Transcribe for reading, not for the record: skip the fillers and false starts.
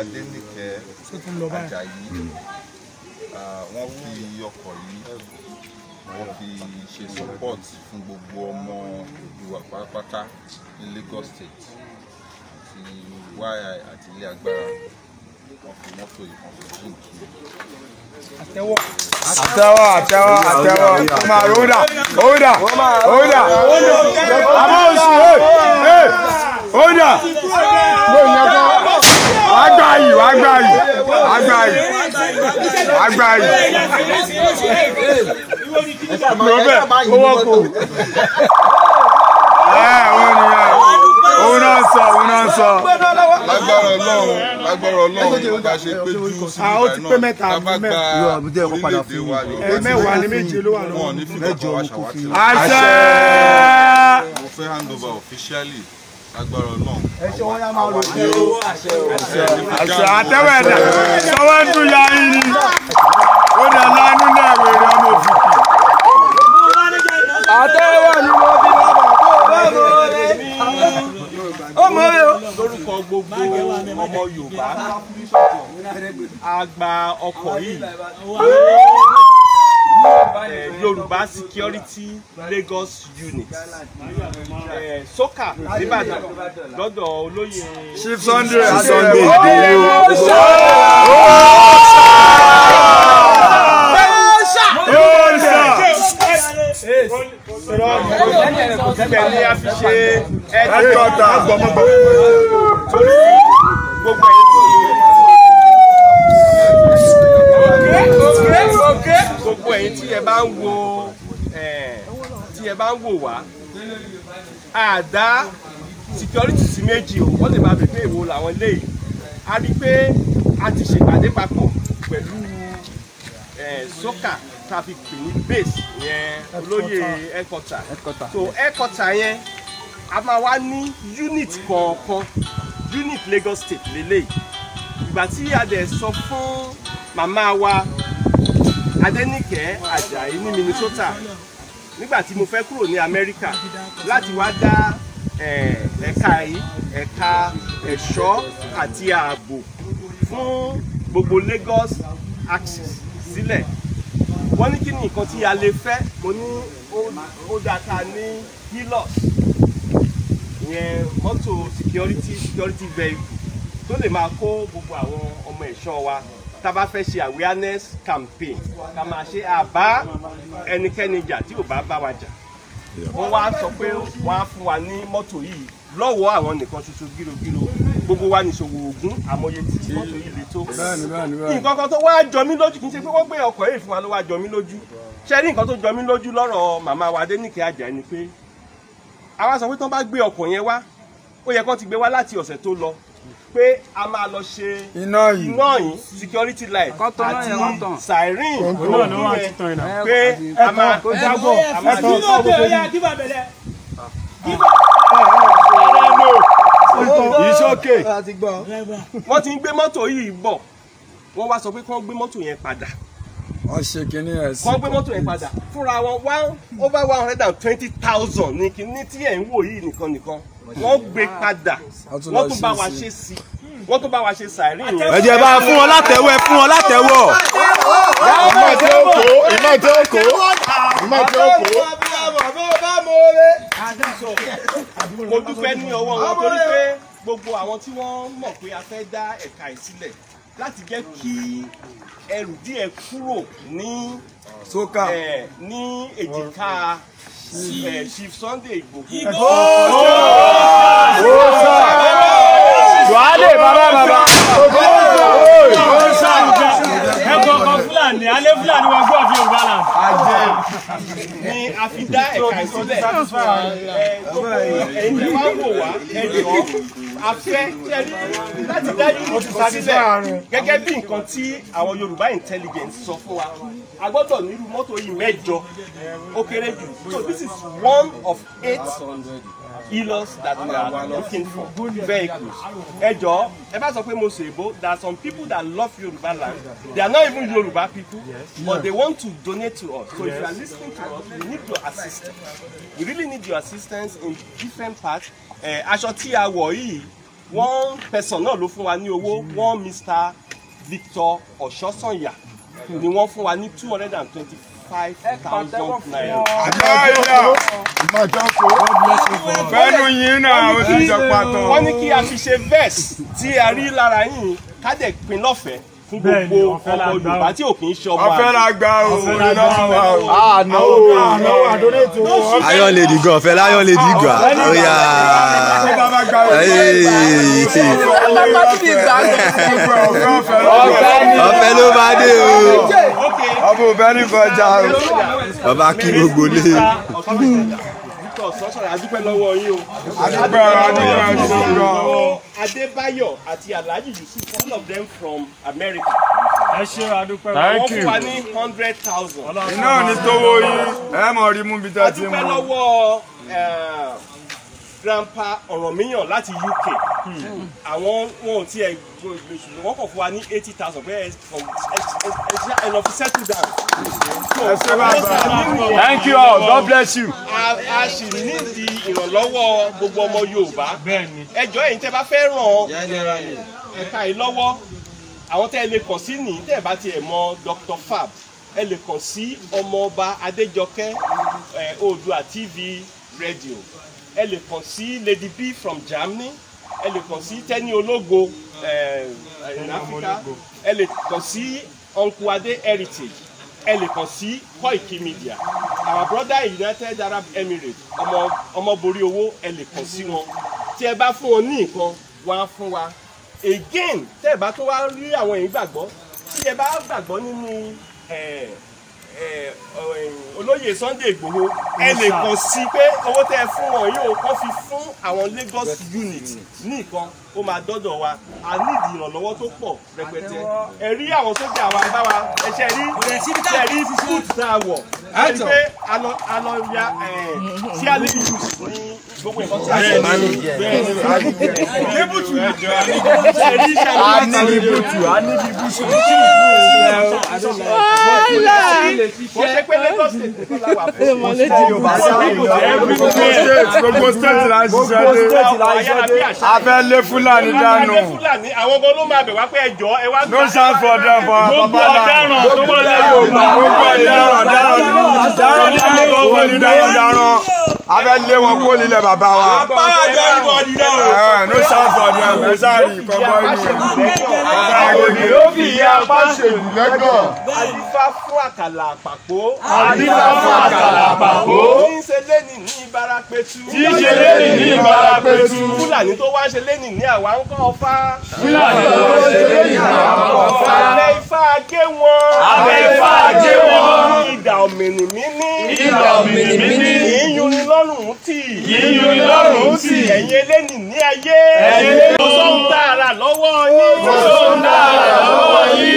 Adéníkẹ́ Àjàyí wọ́n fi ọkọ̀ yìí wọ́n fi ṣe support fún gbogbo ọmọ Yorùbá pátápátá ní Lagos State àti YI àti ilé agbára wọ́n fi mọ́tò yìí wọ́n fi jíǹkì. Àtẹ́wọ́. Máa ròdà. Àmọ́ oṣù Oda. Agbayi. Òun náà sọ. Lágbára Ọlọ́run bá ṣe péjú sí ìgbà náà tá bá gba orílẹ̀-èdè wa mẹ́wàá ní méje ló wà lọ́wọ́. wọn ní fífọ́ wa ṣàwátì àṣẹ. mo fẹ́ hand over officially lágbára Ọlọ́run. Wọ́n yá máa lò sí àṣẹ àtẹ́wọ̀ ẹ̀dá sọ́wọ́ ń dùn ya yín ni ó dà lánú náà wèrè ọmọ òfìfì. Àtẹ́wọ̀ ni mo fi lọ́bọ̀ tó bá mọ̀ rẹ̀. Ó mọ̀ rẹ̀ o. Lórúkọ gbogbo ọmọ Yorùbá a gba ọkọ̀ yìí Yorùbá Security Lagos Unit Soka Ìbàdàn lọ́dọ̀ olóyè Chief Sunday ni a fi ṣe ẹ̀ẹ́dọ́ta gbogbo ẹ̀yin tí ẹ bá ń wò wá àdá security sí méjì o wọ́n lè máa bèbè èwo làwọn eléyìí a rí pé a ti ṣèpàdé papọ̀ pẹ̀lú Soka traffic pè ní base yẹn olóyè headquarter so headquarter yẹn a máa wá ní unit kọ̀ọ̀kan unit Lagos State lélẹ́yìí ìgbà tí a dẹ̀ sọ fún màmá wa Adéníkẹ́ Àjàyí ní Minnesota nígbà tí mo fẹ́ kúrò ní Amẹ́ríkà láti wá dá ẹ̀ka ẹ̀ṣọ́ àti ààbò fún gbogbo Lagos axis sílẹ̀ wọ́n ní kí ni nǹkan tí a lè fẹ́ mo ní ó dáa ní Hilux ìyẹn mọ́tò security vehicle tó lè máa kó gbogbo àwọn ọmọ ẹ̀ṣọ́ wa tá bá fẹ́ ṣe awareness campaign ká máa ṣe àbá ẹnikẹ́ni jà tí ò bá bá wa jà wọ́n wá sọ pé wọ́n á fún wa ní mọ́tò yìí lọ́wọ́ àwọn nìkan ṣoṣo gírogíro gbogbo wa nìṣòwò ògún àmọye tí mọ́tò yìí lè tó nǹkan kan tó wá jọ mí lójú kì í ṣe pé wọ́n gbé ọkọ̀ yìí fún wa ló wá jọ mí lójú ṣe rí nǹkan tó jọ mí lójú lọ́rọ̀ màmá wa Adéníkẹ́ Àjàyí ni pé àwa sọ pé tí wọ́n bá gbé ọkọ̀ yẹn wá ó yẹ kó ti gbé wá láti ọ̀sẹ̀ tó lọ pé a máa lọ ṣe iná yìí security light àti siren pé a máa jábọ̀ a máa ṣe ìṣókè. wọ́n ti ń gbé mọ́tò yìí bọ̀ wọ́n wá sọ pé kí wọ́n gbé mọ́tò yẹn padà wọ́n ṣe kínní ẹ̀ sí. wọ́n gbé mọ́tò yẹn padà fúnra wọn over 120,000 ní kíní tí ẹ̀ ń wò yìí nìkan wọ́n gbé padà wọ́n tún bá wa ṣe sí wọ́n tún bá wa ṣe sàárì yẹn. ẹ jẹ́ bá fún wọn látẹ̀wọ́ ẹ fún wọn látẹ̀wọ́. ìmọ̀ tí ó kó. mo dúpẹ́ ní ọwọ́ wọn torí pé gbogbo àwọn tí wọ́n mọ̀ pé a fẹ́ dá ẹ̀ka ìsílẹ̀ láti jẹ́ kí ẹrù díẹ̀ kúrò ní Soka ní èjìká Chief Sunday Igboho. Wàhálẹ̀ bàbá. ẹ̀kọ́ kan Fúlàní alẹ́ Fúlàní wọn gbọ́ fi Yorùbá là. Ni a fi dá ẹ̀ka ìsílẹ̀ ẹ̀yin tẹ́ máa ń wò wá ẹ̀jọ̀ a fẹ́ láti dá unity kan sílẹ̀ gẹ́gẹ́ bí nǹkan tí àwọn Yorùbá intelligence sọ fún wa a gbọ́dọ̀ nírú mọ́tò yìí 8 ó kéré jù so this is one of 8 healers that we are looking for, vehicles. Ẹjọ́, ẹ bá sọ pé mo ṣe èbó, there are some people that love Yoruba land. They are not even Yoruba people, but they want to donate to us. So if you are listening to us, we need your assistance. We really need your assistance in different parts. Aṣọ tí a wọ̀ yìí, one person náà ló fún wa ní owó, one Mr. Victor Oshosanya ni wọ́n fún wa ní 225,000 naira. Bẹ́ẹ̀ni yín náà ó ti jọ pàtó. Wọ́n ní kí a fi ṣe verse tí a rí lára yín ká dẹ̀ pín lọ́fẹ̀ẹ́ fún gbogbo ọmọ Yorùbá tí ò kì í ṣe ọmọ Ọ̀fẹ́ la gba o. Iron Lady gan, ọ̀fẹ́ láyọ̀ Lady gbà. Ọ̀fẹ́ ló bá dé o. Ọmọ òbẹ́ ní kọjá o. Bàbá kí gbogbo lé. Adúpẹ́ lọ́wọ́ yín o. Adébáyọ̀ àti Alhaji Yusuf, all of them from America. Ẹ ṣé adúpẹ́. Wọ́n fún wa ní 100,000. Iná ní tówó yín, ẹ mọ̀ rí mú bí tẹ́ ti mú. Adúpẹ́ lọ́wọ́ Grandpa Ọ̀rànmíyàn láti UK. Àwọn wọn ò tiẹ̀ wọ́n kàn fún wa ní 80,000 pé ẹ lọ fi settle down. Thank you all, God bless you. A sì nídìí ìrànlọ́wọ́ gbogbo ọmọ Yorùbá. Ẹjọ́ ẹ̀yin tẹ́ bá fẹ́ ràn ẹ̀ka yìí lọ́wọ́, àwọn tẹ́ ẹ lè kàn sí ní tẹ́ ẹ bá tiẹ̀ mọ Dr. Fab, ẹ lè kàn sí Ọmọọba Adéjọkẹ́ Oòduà TV Radio, ẹ lè kàn sí Lady B from Germany, ẹ lè kàn sí Tẹ́ni Ológo in Africa, ẹ lè kàn sí Uncle Ade Heritage, ẹ lè kàn sí Koiki Media, our brother in United Arab Emirates, ọmọ borí owó, ẹ lè kàn sí wọn. Tí ẹ bá fún wọn ní nǹkan, wọ́n á fún wa. Again, tẹ́ ẹ bá tó wá rí àwọn èyí gbàgbọ́, tí ẹ bá gbàgbọ́ nínú olóyè Sunday Igboho, ẹ lè kàn sí pé owó tẹ́ ẹ fún wọn yóò kọ́ fi fún àwọn Lagos unit ní nǹkan, ó máa dọ́dọ̀ wa. A nídìí ìrànlọ́wọ́ tó pọ̀ rẹpẹtẹ. Ẹ rí àwọn sójà wa bá wa, ẹ ṣe rí food tá a wọ̀, ẹ rí pé a lọ ya sí alẹ́ ìlú ní gbogbo nǹkan tí a ṣe máa ń jẹ. Lébùtù ẹjọ́ wọ́n ṣe pé Lagos State la wà fún gbogbo state la ṣiṣẹ́ dé. A fẹ́ lé Fúlàní dànù. Àwọn ọmọ ló máa bẹ̀ wá pé ẹjọ́ ẹ wá. No chance for them for Gbogbo ọ̀daràn tó wọ́n lé Yorùbá. Dáràn. A fẹ́ lé wọn kó nílẹ̀ bàbá wa. No chance for them. Ẹ sáré kọ́kọ́ yìí. Ó fi ìyá apá ṣèlú lẹ́gàn. Adífá fún àkàlà àpàpọ̀. Adífá fún àkàlà àpàpọ̀. Tí ń ṣe lẹ́nì ní Ìbárapetu. Tí ń ṣe lẹ́nì ní Ìbárapetu. Fúlàní tó wá ń ṣe lẹ́nì ní àwa ń kọ́ Ọ̀fà. Fúlàní tó wá ń ṣe lẹ́nì ní àwa ń kọ́ Ọ̀fà. Abẹ́ Ifá agé wọn. Abẹ́ Ifá agé wọn. Idà òmìnirìmí ní. Idà òmìnirìmí ní. Yíyún ni lọ́rùn tì. Yíyún ni lọ́rùn tì. Ẹ̀yin elénì ní ayé. Ẹ̀yin elénì. Mo sọ ń tààrà lọ́wọ́ yín. Mo sọ ń tààrà lọ́wọ́ yín.